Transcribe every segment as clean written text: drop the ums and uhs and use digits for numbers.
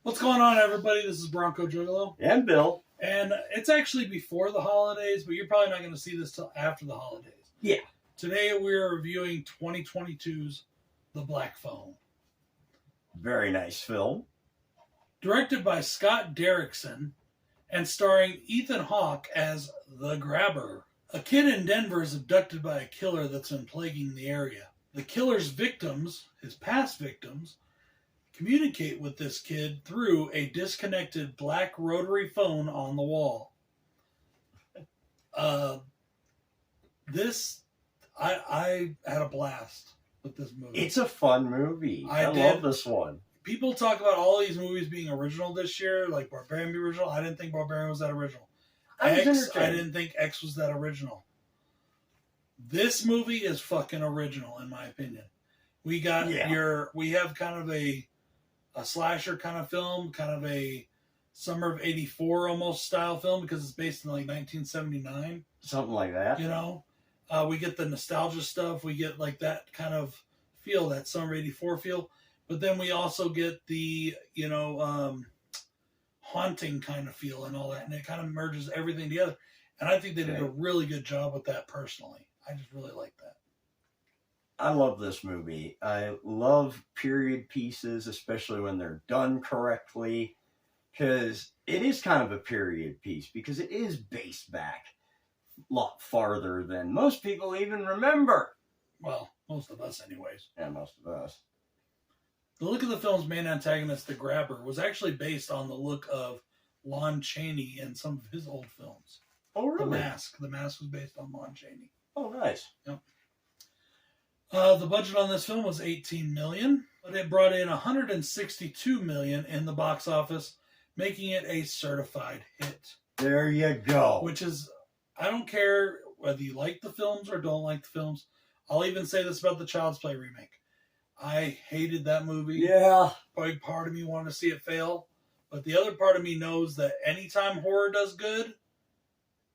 What's going on, everybody? This is BroncoJuggalo. And Bill. And it's actually before the holidays, but you're probably not going to see this till after the holidays. Yeah. Today we're reviewing 2022's The Black Phone. Very nice film. Directed by Scott Derrickson and starring Ethan Hawke as the Grabber. A kid in Denver is abducted by a killer that's been plaguing the area. The killer's victims, his past victims, communicate with this kid through a disconnected black rotary phone on the wall. I had a blast with this movie. It's a fun movie. I love this one. People talk about all these movies being original this year, like Barbarian be original. I didn't think Barbarian was that original. I didn't think X was that original. This movie is fucking original, in my opinion. We got we have kind of a slasher kind of film, kind of a summer of '84 almost style film because it's based in like 1979, something like that. You know, we get the nostalgia stuff. We get like that kind of feel, that summer '84 feel. But then we also get the haunting kind of feel and all that, and it kind of merges everything together. And I think they did a really good job with that. Personally, I just really like that. I love this movie. I love period pieces, especially when they're done correctly, because it is kind of a period piece, because it is based back a lot farther than most people even remember. Well, most of us anyways. Yeah, most of us. The look of the film's main antagonist, the Grabber, was actually based on the look of Lon Chaney in some of his old films. Oh, really? The Mask. The Mask was based on Lon Chaney. Oh, nice. Yep. The budget on this film was $18 million, but it brought in $162 million in the box office, making it a certified hit. There you go. Which is, I don't care whether you like the films or don't like the films. I'll even say this about the Child's Play remake. I hated that movie. Yeah. Big part of me wanted to see it fail, but the other part of me knows that anytime horror does good,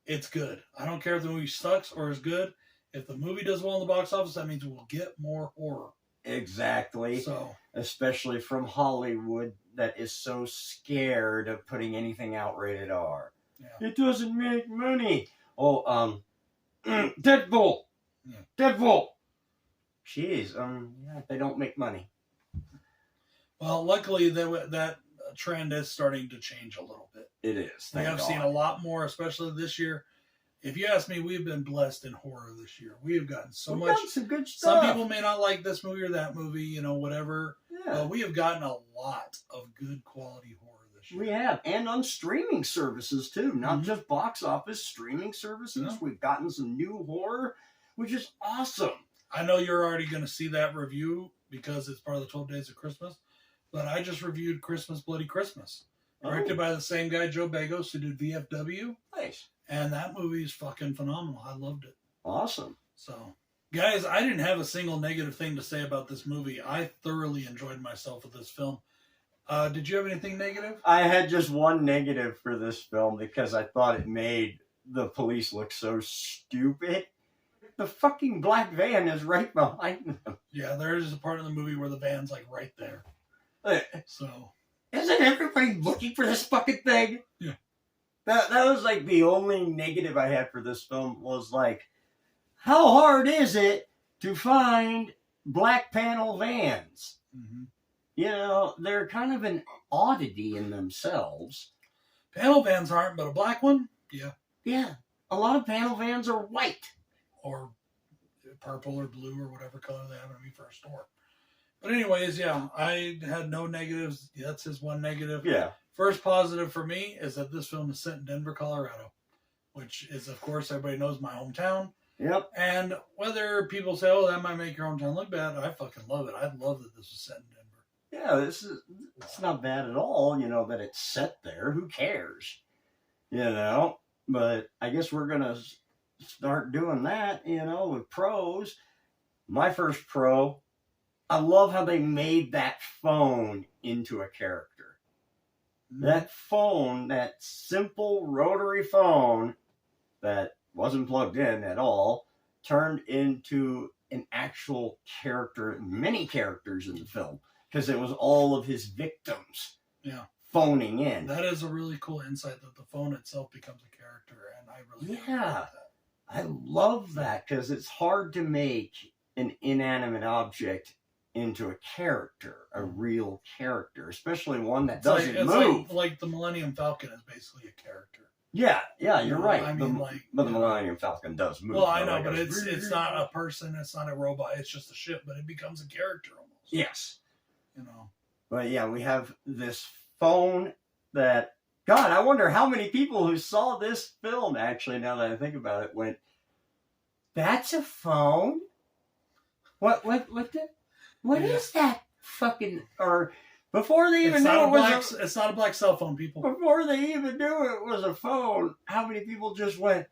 it's good. I don't care if the movie sucks or is good. If the movie does well in the box office, that means we'll get more horror. Exactly. So, especially from Hollywood, that is so scared of putting anything out rated R. Yeah. It doesn't make money. Oh, Deadpool. Yeah. Deadpool. Jeez, they don't make money. Well, luckily that trend is starting to change a little bit. It is. We have seen a lot more, especially this year. If you ask me, we've been blessed in horror this year. We have gotten so much. Some good stuff. Some people may not like this movie or that movie, whatever. Yeah. But we have gotten a lot of good quality horror this year. We have, and on streaming services too, not just box office, streaming services. Yeah. We've gotten some new horror, which is awesome. I know you're already going to see that review because it's part of the 12 Days of Christmas, but I just reviewed Christmas Bloody Christmas, directed by the same guy, Joe Begos, who did VFW. Nice. And that movie is fucking phenomenal. I loved it. Awesome. So, guys, I didn't have a single negative thing to say about this movie. I thoroughly enjoyed myself with this film. Did you have anything negative? I had just one negative for this film because I thought it made the police look so stupid. The fucking black van is right behind them. Yeah, there is a part of the movie where the van's like right there. So, isn't everybody looking for this fucking thing? Yeah. That was like the only negative I had for this film was like, how hard is it to find black panel vans? Mm-hmm. They're kind of an oddity in themselves. Panel vans aren't, but a black one? Yeah. Yeah. A lot of panel vans are white. Or purple or blue or whatever color they happen to be for a store. But anyways, yeah, I had no negatives. That's his one negative. Yeah. First positive for me is that this film is set in Denver, Colorado, which is, of course, everybody knows my hometown. Yep. And whether people say, oh, that might make your hometown look bad, I fucking love it. I love that this was set in Denver. Yeah, it's not bad at all, that it's set there. Who cares? But I guess we're going to start doing that, with pros. My first pro, I love how they made that phone into a character. That phone, that simple rotary phone that wasn't plugged in at all, turned into an actual character, many characters in the film, because it was all of his victims. Yeah. phoning in. That is a really cool insight that the phone itself becomes a character, and I really like that. I love that because it's hard to make an inanimate object into a character, a real character, especially one that doesn't move. Like the Millennium Falcon is basically a character. Yeah, you're right. I mean, but the Millennium Falcon does move. Well, I know, but it's not a person, it's not a robot, it's just a ship, but it becomes a character almost. Yes. You know. But yeah, we have this phone that, God, I wonder how many people who saw this film, actually, now that I think about it, went, that's a phone? What is that fucking, or before they even knew it's not a black cell phone, people. Before they even knew it was a phone, how many people just went,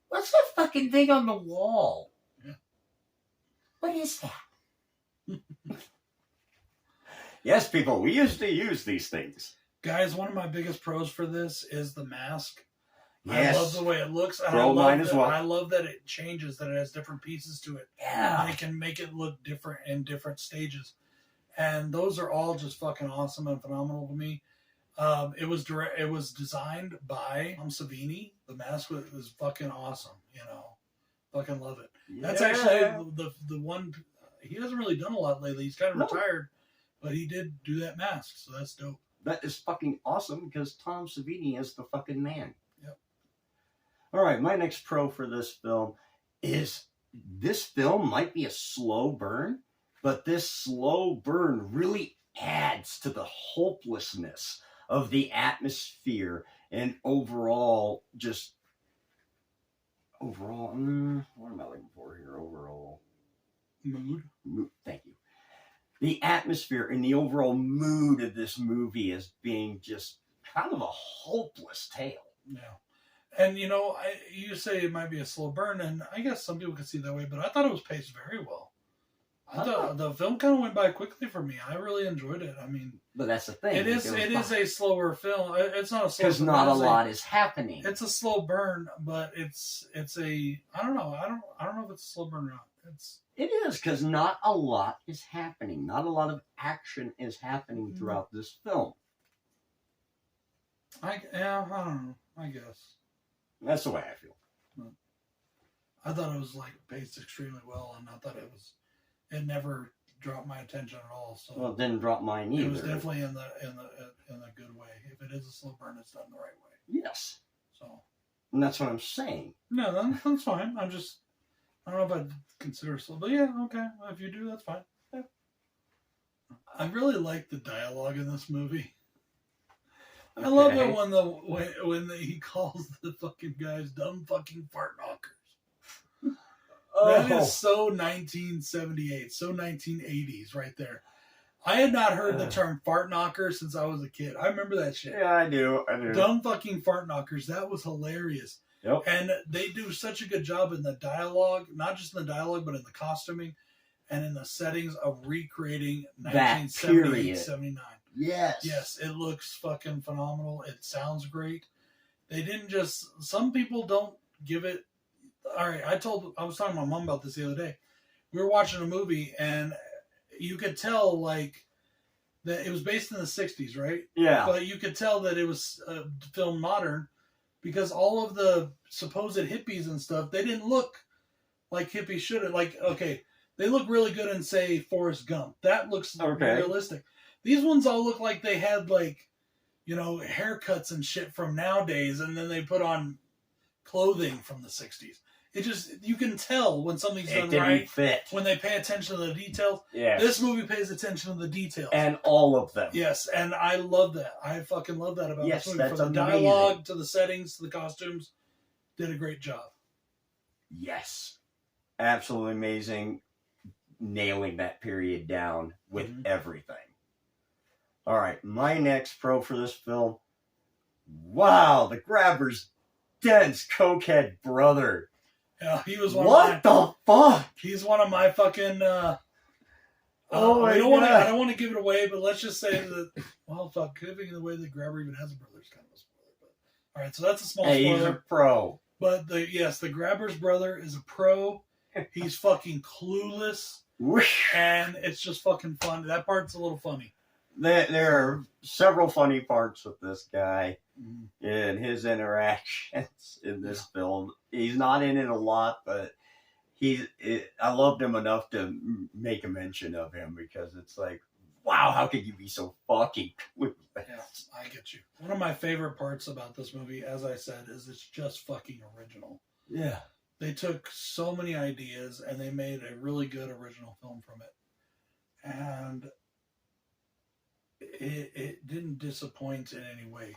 what's that fucking thing on the wall? Yeah. What is that? Yes, people, we used to use these things. Guys, one of my biggest pros for this is the mask. Yes. I love the way it looks. And mine as well. I love that it changes, that it has different pieces to it. Yeah. And it can make it look different in different stages. And those are all just fucking awesome and phenomenal to me. It was designed by Tom Savini. The mask was fucking awesome, you know. Fucking love it. Yeah. That's actually the one. He hasn't really done a lot lately. He's kind of retired, but he did do that mask, so that's dope. That is fucking awesome because Tom Savini is the fucking man. Yep. All right, my next pro for this film is this film might be a slow burn, but this slow burn really adds to the hopelessness of the atmosphere and overall, what am I looking for here? Overall mood. Thank you. The atmosphere and the overall mood of this movie is being just kind of a hopeless tale. Yeah. And, you know, you say it might be a slow burn, and I guess some people could see it that way, but I thought it was paced very well. I thought the film kind of went by quickly for me. I really enjoyed it. I mean, but that's the thing. It is a slower film. It's not a slow because not a lot is happening. It's a slow burn, but it's a I don't know. I don't know if it's a slow burn or not. It is because not a lot is happening. Not a lot of action is happening throughout this film. I don't know. I guess that's the way I feel. I thought it was like paced extremely well, and I thought it never dropped my attention at all. So well, it didn't drop mine either. It was definitely in the good way. If it is a slow burn, it's done the right way. Yes. So. And that's what I'm saying. No, that's fine. I don't know if I'd consider it slow, but yeah, okay. If you do, that's fine. Yeah. I really like the dialogue in this movie. Okay. I love it when he calls the fucking guys dumb fucking fart knockers. That is so 1978, so 1980s right there. I had not heard the term fart knocker since I was a kid. I remember that shit. Yeah, I do. Dumb fucking fart knockers. That was hilarious. Yep. And they do such a good job in the dialogue, not just in the dialogue, but in the costuming and in the settings of recreating 1978, 79. Yes. Yes, it looks fucking phenomenal. It sounds great. They didn't just, some people don't give it, all right, I was talking to my mom about this the other day. We were watching a movie and you could tell like that it was based in the 60s, right? Yeah. But you could tell that it was filmed modern. Because all of the supposed hippies and stuff, they didn't look like hippies should have. Like, okay, they look really good in, say, Forrest Gump. That looks realistic. These ones all look like they had, like, you know, haircuts and shit from nowadays, and then they put on clothing from the 60s. It just, you can tell when something's done right. Fit. When they pay attention to the details. Yes. This movie pays attention to the details. And all of them. Yes, and I love that. I fucking love that about this movie. That's From the dialogue to the settings to the costumes, did a great job. Yes. Absolutely amazing. Nailing that period down with everything. All right, my next pro for this film. Wow, the grabber's dense cokehead brother. Yeah, he was one what of the fuck? He's one of my fucking. I my don't I don't want to give it away, but let's just say that. Well, fuck, giving it away the grabber even has a brother is kind of a spoiler. But all right, so that's a small spoiler. He's a pro. But the grabber's brother is a pro. He's fucking clueless, and it's just fucking fun. That part's a little funny. There are several funny parts with this guy and his interactions in this film. He's not in it a lot, but I loved him enough to make a mention of him because it's like, wow, how could you be so fucking clueless? Yeah, I get you. One of my favorite parts about this movie, as I said, is it's just fucking original. Yeah. They took so many ideas and they made a really good original film from it. And it didn't disappoint in any way.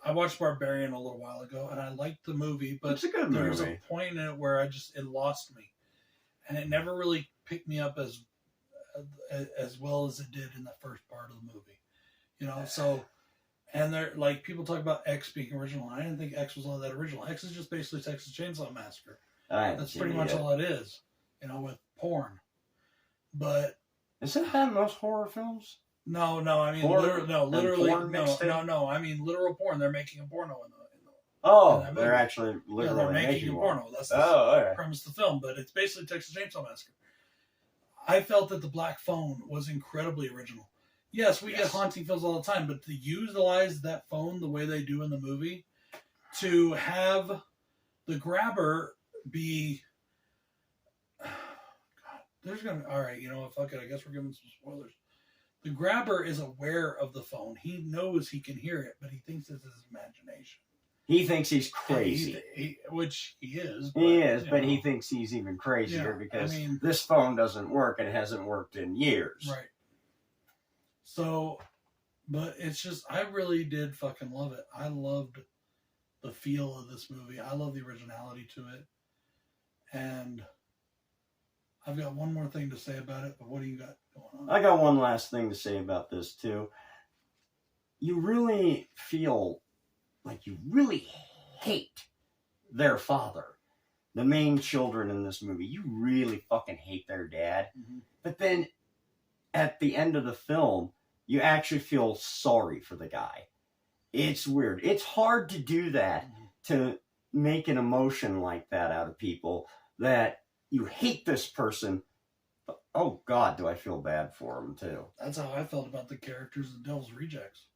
I watched Barbarian a little while ago and I liked the movie, but it's a good movie. There was a point in it where it lost me. And it never really picked me up as well as it did in the first part of the movie. You know, so, and they're like, people talk about X being original. I didn't think X was all that original. X is just basically Texas Chainsaw Massacre. That's pretty much all it is, you know, with porn. But isn't that most horror films? No, I mean, literally, no. I mean, literal porn. They're making a porno in the they're actually literally they're making a porno. That's the premise of the film, but it's basically Texas Chainsaw Massacre. I felt that the Black Phone was incredibly original. Yes, we get haunting films all the time, but to utilize that phone the way they do in the movie, to have the grabber be, all right, you know what, fuck it, I guess we're giving some spoilers. The grabber is aware of the phone. He knows he can hear it, but he thinks it's his imagination. He thinks he's crazy. Which he is. But he thinks he's even crazier because this phone doesn't work and it hasn't worked in years. Right. So, but it's just, I really did fucking love it. I loved the feel of this movie. I love the originality to it. And I've got one more thing to say about it, but what do you got going on? I got one last thing to say about this, too. You really feel like you really hate their father. The main children in this movie, you really fucking hate their dad. Mm-hmm. But then at the end of the film, you actually feel sorry for the guy. It's weird. It's hard to do that, to make an emotion like that out of people, that you hate this person. But, oh, God, do I feel bad for him, too. That's how I felt about the characters in Devil's Rejects.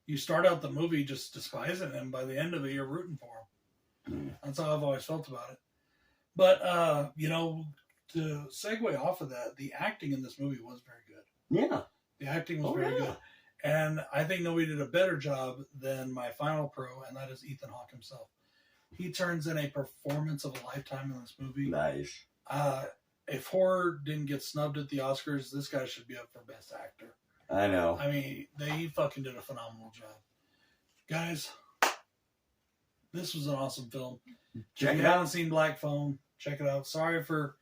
You start out the movie just despising him. By the end of it, you're rooting for him. That's how I've always felt about it. But, you know, to segue off of that, the acting in this movie was very good. Yeah. The acting was very good. And I think nobody did a better job than my final pro, and that is Ethan Hawke himself. He turns in a performance of a lifetime in this movie. Nice. If horror didn't get snubbed at the Oscars, this guy should be up for Best Actor. I know. I mean, he fucking did a phenomenal job. Guys, this was an awesome film. If you haven't seen Black Phone, check it out. Sorry for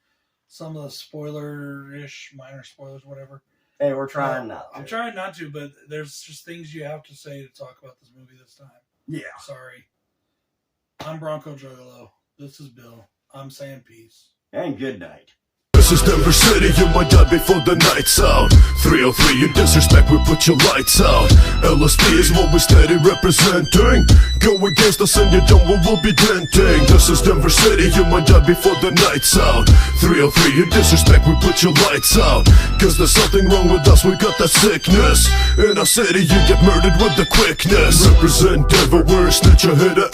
some of the spoiler-ish, minor spoilers, whatever. Hey, we're trying not to. I'm trying not to, but there's just things you have to say to talk about this movie this time. Yeah. Sorry. I'm BroncoJuggalo. This is Bill. I'm saying peace. And good night. This is Denver City, you might die before the night's out. 303, you disrespect, we put your lights out. LSD is what we steady representing. Go against us and you don't, we'll be denting. This is Denver City, you might die before the night's out. 303, you disrespect, we put your lights out. Cause there's something wrong with us, we got that sickness. In our city, you get murdered with the quickness. Represent Denver, we're a snitch, a hitter.